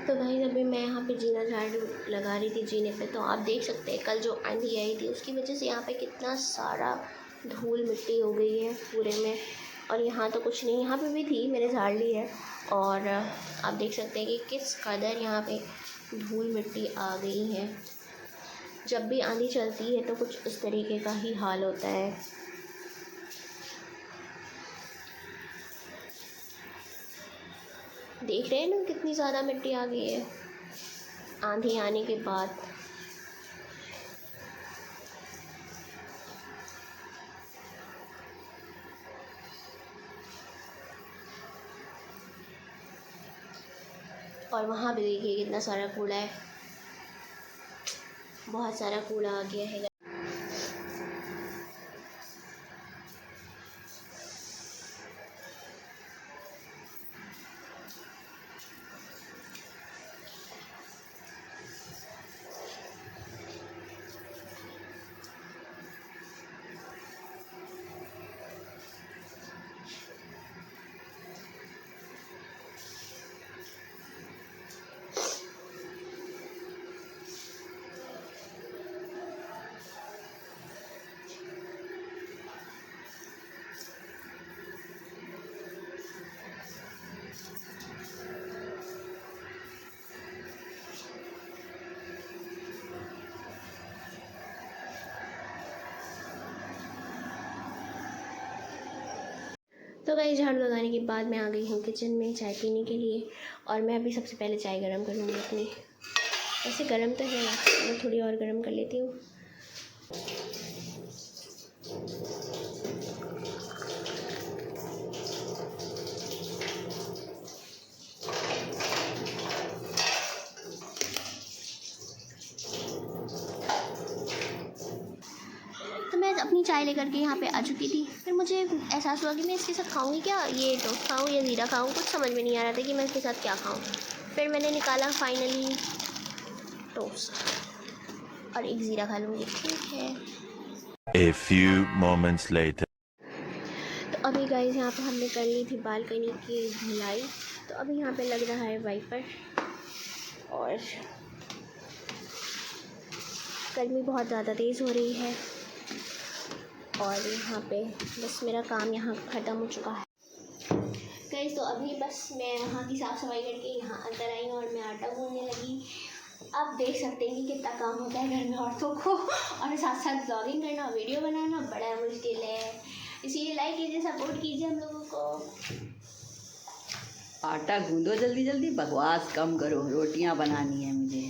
तो भाई अभी मैं यहाँ पे जीना झाड़ू लगा रही थी जीने पे, तो आप देख सकते हैं कल जो आंधी आई थी उसकी वजह से यहाँ पे कितना सारा धूल मिट्टी हो गई है पूरे में। और यहाँ तो कुछ नहीं, यहाँ पे भी थी, मैंने झाड़ ली है। और आप देख सकते हैं कि किस कदर यहाँ पे धूल मिट्टी आ गई है। जब भी आंधी चलती है तो कुछ इस तरीके का ही हाल होता है। देख रहे हैं ना कितनी ज़्यादा मिट्टी आ गई है आंधी आने के बाद। और वहाँ भी देखिए कितना सारा कूड़ा है, बहुत सारा कूड़ा आ गया है। तो गाइस झाड़ू लगाने के बाद मैं आ गई हूँ किचन में चाय पीने के लिए। और मैं अभी सबसे पहले चाय गरम करूँगी अपनी। वैसे गरम तो है, मैं थोड़ी और गरम कर लेती हूँ। अपनी चाय लेकर के यहाँ पे आ चुकी थी। फिर मुझे एहसास हुआ कि मैं इसके साथ खाऊंगी क्या, ये टोस्ट खाऊँ या ज़ीरा खाऊँ, कुछ समझ में नहीं आ रहा था कि मैं इसके साथ क्या खाऊँ। फिर मैंने निकाला फाइनली टोस्ट और एक ज़ीरा खा लूँगी, ठीक है। A few moments later. तो अभी गाइस यहाँ पे हमने कर ली थी बालकनी की धुलाई, तो अभी यहाँ पे लग रहा है वाइपर। और गर्मी बहुत ज़्यादा तेज़ हो रही है और यहाँ पे बस मेरा काम यहाँ ख़त्म हो चुका है गाइस। तो अभी बस मैं यहाँ की साफ़ सफाई करके यहाँ अंदर आई हूँ और मैं आटा गूंदने लगी। आप देख सकते हैं कि कितना काम होता है घर में औरतों को, और साथ साथ ब्लॉगिंग करना, वीडियो बनाना बड़ा मुश्किल है। इसीलिए लाइक कीजिए, सपोर्ट कीजिए हम लोगों को। आटा गूंदो जल्दी जल्दी, बकवास कम करो, रोटियां बनानी है मुझे।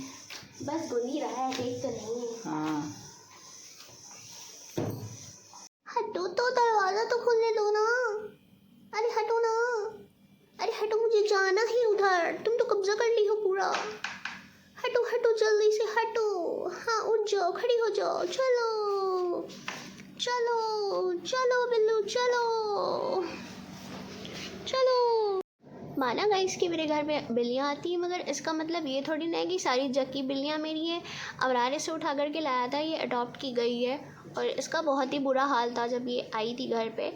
बस गूंद ही रहा है, देख तो नहीं। हाँ हटो तो, दरवाज़ा तो खुलने दो ना। अरे हटो ना, अरे हटो, मुझे जाना है उधर। तुम तो कब्जा कर ली हो पूरा। हटो हटो, जल्दी से हटो। हाँ उठ जाओ, खड़ी हो जाओ, चलो चलो चलो बिल्लू, चलो चलो। माना गाइस कि मेरे घर में बिल्लियाँ आती हैं, मगर इसका मतलब ये थोड़ी ना है कि सारी जग की बिल्लियाँ मेरी हैं। अबरारे से उठा कर के लाया था, ये अडॉप्ट की गई है और इसका बहुत ही बुरा हाल था जब ये आई थी घर पे।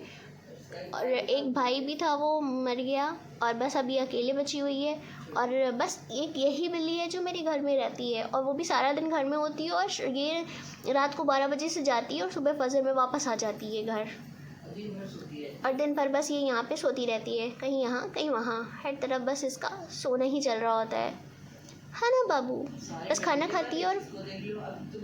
और एक भाई भी था, वो मर गया और बस अभी अकेले बची हुई है। और बस एक यही बिल्ली है जो मेरे घर में रहती है, और वो भी सारा दिन घर में होती है। और ये रात को 12 बजे से जाती है और सुबह फजर में वापस आ जाती है घर। और दिन भर बस ये यहाँ पे सोती रहती है, कहीं यहाँ कहीं वहाँ, हर तरफ बस इसका सोना ही चल रहा होता है ना बाबू। बस खाना खाती है और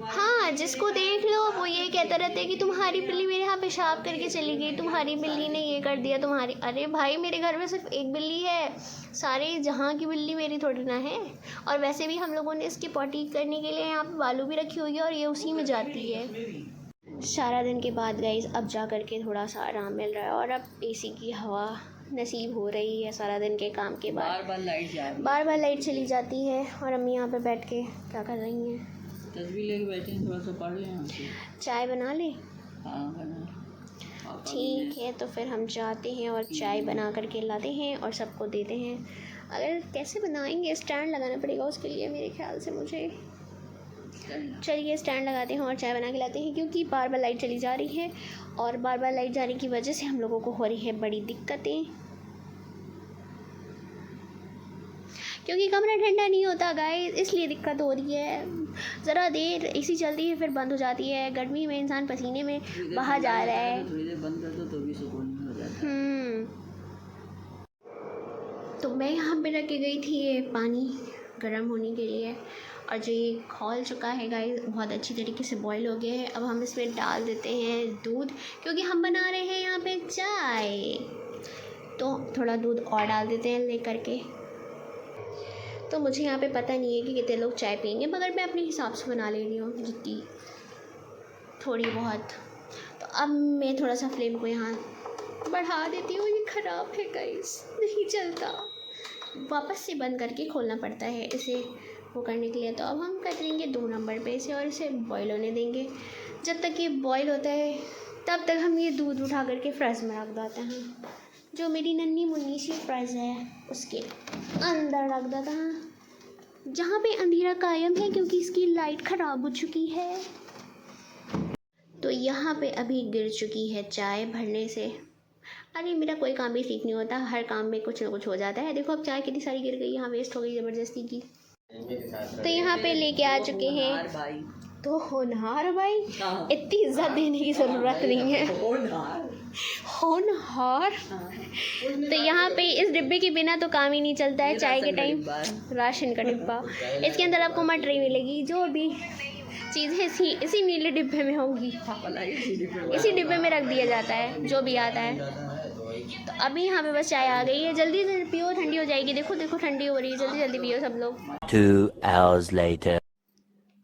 हाँ, जिसको देख लो वो ये कहता रहता है कि तुम्हारी बिल्ली मेरे यहाँ पेशाब करके चली गई, तुम्हारी बिल्ली ने ये कर दिया, तुम्हारी। अरे भाई, मेरे घर में सिर्फ एक बिल्ली है, सारे जहाँ की बिल्ली मेरी थोड़ी ना है। और वैसे भी हम लोगों ने इसकी पॉटी करने के लिए यहाँ पे बालू भी रखी हुई है और ये उसी में जाती है। सारा दिन के बाद गाइस अब जा कर के थोड़ा सा आराम मिल रहा है और अब एसी की हवा नसीब हो रही है। सारा दिन के काम के बाद बार बार लाइट चली जाती है और अम्मी यहाँ पे बैठ के क्या कर रही हैं, तस्वीर लेके बैठे हैं, थोड़ा सा पढ़ लें। चाय बना लें? हाँ बना। ठीक है, तो फिर हम जाते हैं और चाय बना करके लाते हैं और सबको देते हैं। अगर कैसे बनाएंगे, स्टैंड लगाना पड़ेगा उसके लिए मेरे ख्याल से मुझे। चलिए स्टैंड लगाते हैं और चाय बना के लाते हैं, क्योंकि बार बार लाइट चली जा रही है और बार बार लाइट जाने की वजह से हम लोगों को हो रही है बड़ी दिक्कतें। क्योंकि कमरा ठंडा नहीं होता गाइस, इसलिए दिक्कत हो रही है। ज़रा देर एसी चलती है फिर बंद हो जाती है। गर्मी में इंसान पसीने में बाहर जा रहा है। थोड़ी देर बंद कर दो तो भी सुकून हो जाता है। तो मैं यहाँ पे रख के गई थी ये पानी गर्म होने के लिए, और जो ये खौल चुका है गाइस बहुत अच्छी तरीके से बॉईल हो गया है। अब हम इसमें डाल देते हैं दूध, क्योंकि हम बना रहे हैं यहाँ पे चाय, तो थोड़ा दूध और डाल देते हैं ले करके। तो मुझे यहाँ पे पता नहीं है कि कितने लोग चाय पियेंगे, मगर मैं अपने हिसाब से बना ले रही हूँ जितनी थोड़ी बहुत। तो अब मैं थोड़ा सा फ्लेम को यहाँ बढ़ा देती हूँ। ये ख़राब है गाइस, नहीं चलता, वापस से बंद करके खोलना पड़ता है इसे वो करने के लिए। तो अब हम करेंगे 2 नंबर पे इसे, और इसे बॉईल होने देंगे। जब तक ये बॉईल होता है तब तक हम ये दूध उठा करके फ्रिज में रख देते हैं। जो मेरी नन्ही मुन्नी सी फ्रिज है उसके अंदर रख देता है, जहाँ पे अंधेरा कायम है क्योंकि इसकी लाइट ख़राब हो चुकी है। तो यहाँ पे अभी गिर चुकी है चाय भरने से। अरे मेरा कोई काम भी ठीक नहीं होता, हर काम में कुछ ना कुछ हो जाता है। देखो अब चाय कितनी सारी गिर गई, यहाँ वेस्ट हो गई ज़बरदस्ती की। तो यहाँ पे लेके आ चुके हैं। तो होनहार भाई, इतनी इज्जत देने की ज़रूरत नहीं है। होनहार। तो यहाँ पे इस डिब्बे के बिना तो काम ही नहीं चलता है चाय के टाइम। राशन का डिब्बा, इसके अंदर आपको मटरी मिलेगी, जो भी चीज़ें इसी नीले डिब्बे में होंगी, इसी डिब्बे में रख दिया जाता है जो भी आता है। तो अभी यहाँ पे बस चाय आ गई है, जल्दी से पियो, ठंडी हो जाएगी। देखो देखो ठंडी हो रही है, जल्दी जल्दी पियो सब लोग। 2 hours later.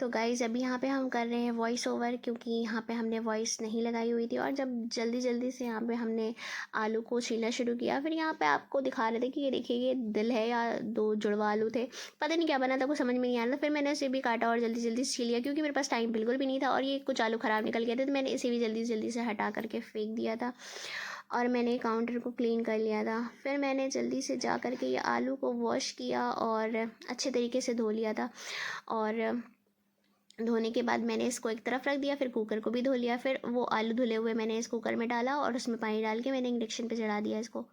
तो गाइज़ अभी यहाँ पे हम कर रहे हैं वॉइस ओवर, क्योंकि यहाँ पे हमने वॉइस नहीं लगाई हुई थी। और जब जल्दी जल्दी से यहाँ पे हमने आलू को छीलना शुरू किया, फिर यहाँ पे आपको दिखा रहे थे कि ये देखिए ये दिल है या 2 जुड़वा आलू थे, पता नहीं क्या बना था, कुछ समझ में नहीं आ रहा था। फिर मैंने इसे भी काटा और जल्दी जल्दी से छील लिया, क्योंकि मेरे पास टाइम बिल्कुल भी नहीं था। और ये कुछ आलू ख़राब निकल गए थे, तो मैंने इसे भी जल्दी जल्दी से हटा करके फेंक दिया था। और मैंने काउंटर को क्लीन कर लिया था। फिर मैंने जल्दी से जा कर के ये आलू को वॉश किया और अच्छे तरीके से धो लिया था। और धोने के बाद मैंने इसको एक तरफ रख दिया, फिर कुकर को भी धो लिया। फिर वो आलू धुले हुए मैंने इस कुकर में डाला और उसमें पानी डाल के मैंने इंडक्शन पे चढ़ा दिया इसको।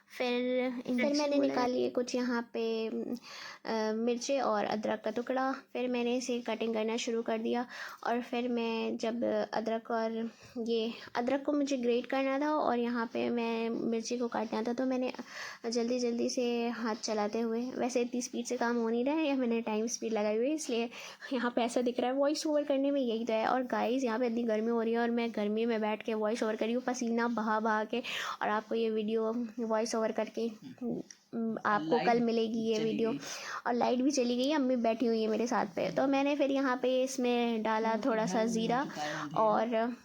फिर मैंने निकाल लिए कुछ यहाँ पे मिर्चे और अदरक का टुकड़ा। फिर मैंने इसे कटिंग करना शुरू कर दिया। और फिर मैं जब अदरक को मुझे ग्रेट करना था और यहाँ पे मैं मिर्ची को काटना था, तो मैंने जल्दी जल्दी से हाथ चलाते हुए, वैसे इतनी स्पीड से काम हो नहीं रहा है, या मैंने टाइम स्पीड लगाई हुई है इसलिए यहाँ पे ऐसा दिख रहा है। वॉइस ओवर करने में यही तो है। और गाइस यहाँ पे इतनी गर्मी हो रही है और मैं गर्मी में बैठ के वॉइस ओवर कर रही हूँ पसीना बहा बहा के, और आपको ये वीडियो वॉइस ओवर करके आपको कल मिलेगी ये वीडियो। और लाइट भी चली गई, अम्मी बैठी हुई है मेरे साथ पे। तो मैंने फिर यहाँ पे इसमें डाला थोड़ा सा ज़ीरा, और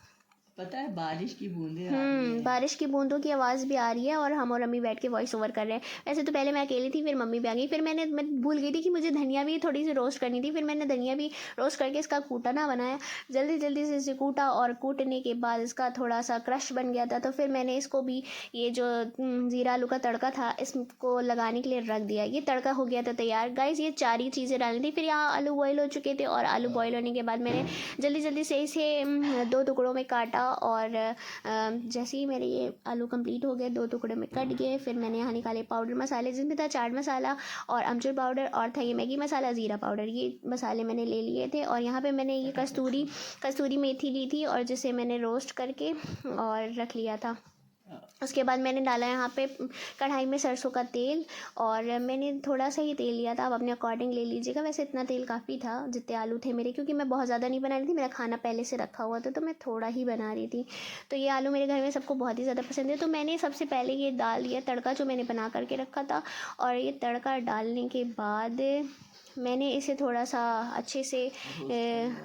पता है बारिश की बूंदें आ रही हैं। बारिश की बूंदों की आवाज़ भी आ रही है, और हम और अम्मी बैठ के वॉइस ओवर कर रहे हैं। वैसे तो पहले मैं अकेली थी, फिर मम्मी भी आ गई। फिर मैं भूल गई थी कि मुझे धनिया भी थोड़ी सी रोस्ट करनी थी। फिर मैंने धनिया भी रोस्ट करके इसका कूटा ना बनाया, जल्दी जल्दी से इसे कूटा, और कूटने के बाद इसका थोड़ा सा क्रश बन गया था। तो फिर मैंने इसको भी, ये जो ज़ीरा आलू का तड़का था, इसको लगाने के लिए रख दिया। ये तड़का हो गया था तैयार। गाइस ये 4 ही चीज़ें डालनी थी। फिर यहाँ आलू बॉयल हो चुके थे, और आलू बॉयल होने के बाद मैंने जल्दी जल्दी से इसे 2 टुकड़ों में काटा। और जैसे ही मेरे ये आलू कंप्लीट हो गए, 2 टुकड़े में कट गए, फिर मैंने यहाँ निकाले पाउडर मसाले, जिसमें था चाट मसाला और अमचूर पाउडर, और था ये मैगी मसाला, ज़ीरा पाउडर। ये मसाले मैंने ले लिए थे। और यहाँ पे मैंने ये कस्तूरी मेथी ली थी, और जिसे मैंने रोस्ट करके और रख लिया था। उसके बाद मैंने डाला यहाँ पे कढ़ाई में सरसों का तेल, और मैंने थोड़ा सा ही तेल लिया था, आप अपने अकॉर्डिंग ले लीजिएगा। वैसे इतना तेल काफ़ी था जितने आलू थे मेरे, क्योंकि मैं बहुत ज़्यादा नहीं बना रही थी, मेरा खाना पहले से रखा हुआ था, तो मैं थोड़ा ही बना रही थी। तो ये आलू मेरे घर में सबको बहुत ही ज़्यादा पसंद है। तो मैंने सबसे पहले ये डाल दिया तड़का जो मैंने बना करके रखा था। और ये तड़का डालने के बाद मैंने इसे थोड़ा सा अच्छे से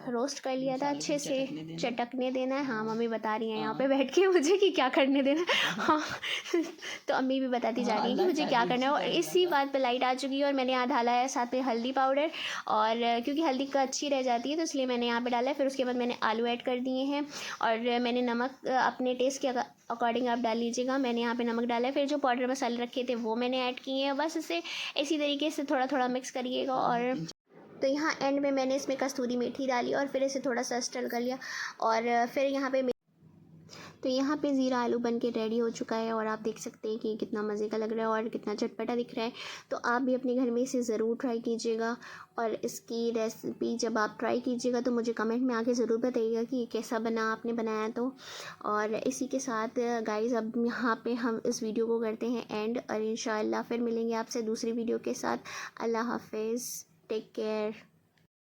रोस्ट कर लिया था, अच्छे से चटकने देना है। हाँ मम्मी बता रही हैं यहाँ पे बैठ के मुझे कि क्या करने देना है। हाँ तो अम्मी भी बताती जा रही है कि मुझे क्या करना है। और इसी बात पे लाइट आ चुकी है, और मैंने यहाँ डाला है साथ में हल्दी पाउडर, और क्योंकि हल्दी का अच्छी रह जाती है तो इसलिए मैंने यहाँ पे डाला है। फिर उसके बाद मैंने आलू ऐड कर दिए हैं, और मैंने नमक अपने टेस्ट के अकॉर्डिंग आप डाल लीजिएगा। मैंने यहाँ पे नमक डाला है। फिर जो पाउडर मसाले रखे थे वो मैंने ऐड किए हैं। बस इसे इसी तरीके से थोड़ा थोड़ा मिक्स करिएगा। और तो यहाँ एंड में मैंने इसमें कस्तूरी मेथी डाली, और फिर इसे थोड़ा सा स्टर कर लिया। और फिर यहाँ पे तो यहाँ पे ज़ीरा आलू बन के रेडी हो चुका है और आप देख सकते हैं कि कितना मज़े का लग रहा है और कितना चटपटा दिख रहा है। तो आप भी अपने घर में इसे ज़रूर ट्राई कीजिएगा और इसकी रेसिपी जब आप ट्राई कीजिएगा तो मुझे कमेंट में आके ज़रूर बताइएगा कि ये कैसा बना, आपने बनाया तो। और इसी के साथ गाइज़ अब यहाँ पे हम इस वीडियो को करते हैं एंड और इंशाल्लाह फिर मिलेंगे आपसे दूसरी वीडियो के साथ। अल्लाह हाफिज़, टेक केयर।